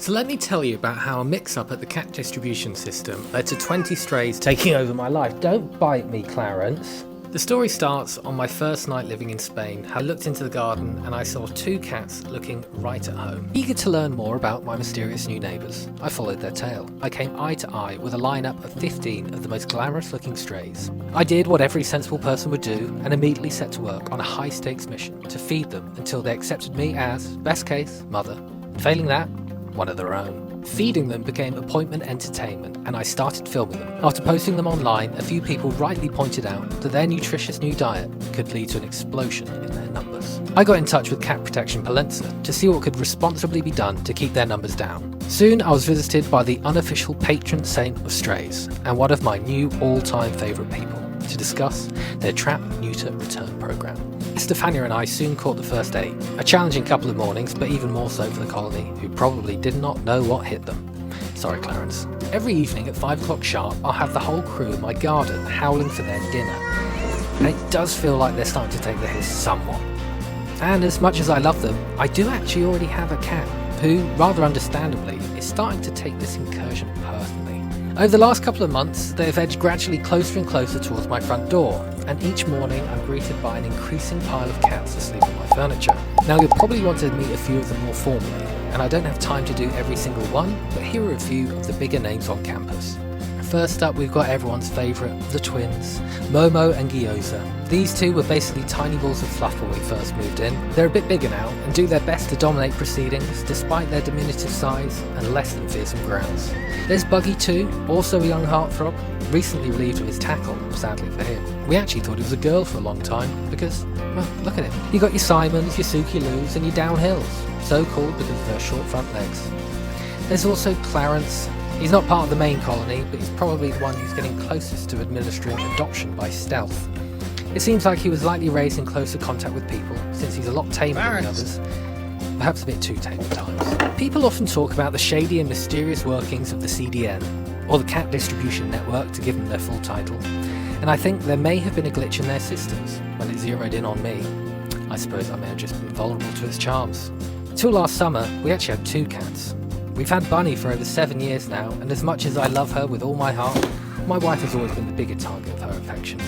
So let me tell you about how a mix-up at the cat distribution system led to 20 strays taking over my life. Don't bite me, Clarence. The story starts on my first night living in Spain. I looked into the garden and I saw 2 cats looking right at home. Eager to learn more about my mysterious new neighbours, I followed their tail. I came eye to eye with a lineup of 15 of the most glamorous looking strays. I did what every sensible person would do and immediately set to work on a high stakes mission to feed them until they accepted me as, best case, mother. Failing that, one of their own. Feeding them became appointment entertainment, and I started filming them. After posting them online, a few people rightly pointed out that their nutritious new diet could lead to an explosion in their numbers. I got in touch with Cat Protection Palencia to see what could responsibly be done to keep their numbers down. Soon I was visited by the unofficial patron saint of strays, and one of my new all-time favourite people, to discuss their trap, neuter, return programme. Stefania and I soon caught the first 8, a challenging couple of mornings, but even more so for the colony, who probably did not know what hit them. Sorry, Clarence. Every evening at 5 o'clock sharp, I'll have the whole crew in my garden howling for their dinner. And it does feel like they're starting to take the hiss somewhat. And as much as I love them, I do actually already have a cat, who, rather understandably, is starting to take this incursion personally. Over the last couple of months, they have edged gradually closer and closer towards my front door, and each morning I'm greeted by an increasing pile of cats asleep on my furniture. Now you'll probably want to meet a few of them more formally, and I don't have time to do every single one, but here are a few of the bigger names on campus. First up, we've got everyone's favourite, the twins, Momo and Gyoza. These 2 were basically tiny balls of fluff when we first moved in. They're a bit bigger now and do their best to dominate proceedings despite their diminutive size and less than fearsome growls. There's Buggy too, also a young heartthrob, recently relieved of his tackle, sadly for him. We actually thought he was a girl for a long time because, well, look at him. You got your Simons, your Suki Loos and your Downhills, so called because of their short front legs. There's also Clarence. He's not part of the main colony, but he's probably the one who's getting closest to administering adoption by stealth. It seems like he was likely raised in closer contact with people, since he's a lot tamer than the others. Perhaps a bit too tame at times. People often talk about the shady and mysterious workings of the CDN, or the Cat Distribution Network to give them their full title, and I think there may have been a glitch in their systems when it zeroed in on me. I suppose I may have just been vulnerable to its charms. Till last summer, we actually had 2 cats. We've had Bunny for over 7 years now, and as much as I love her with all my heart, my wife has always been the bigger target of her affections.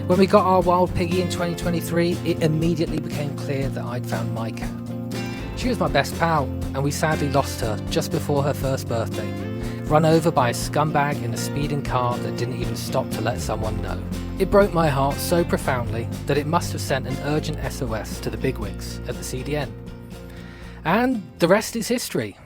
When we got our wild piggy in 2023, it immediately became clear that I'd found my cat. She was my best pal, and we sadly lost her just before her first birthday, run over by a scumbag in a speeding car that didn't even stop to let someone know. It broke my heart so profoundly that it must have sent an urgent SOS to the bigwigs at the CDN. And the rest is history.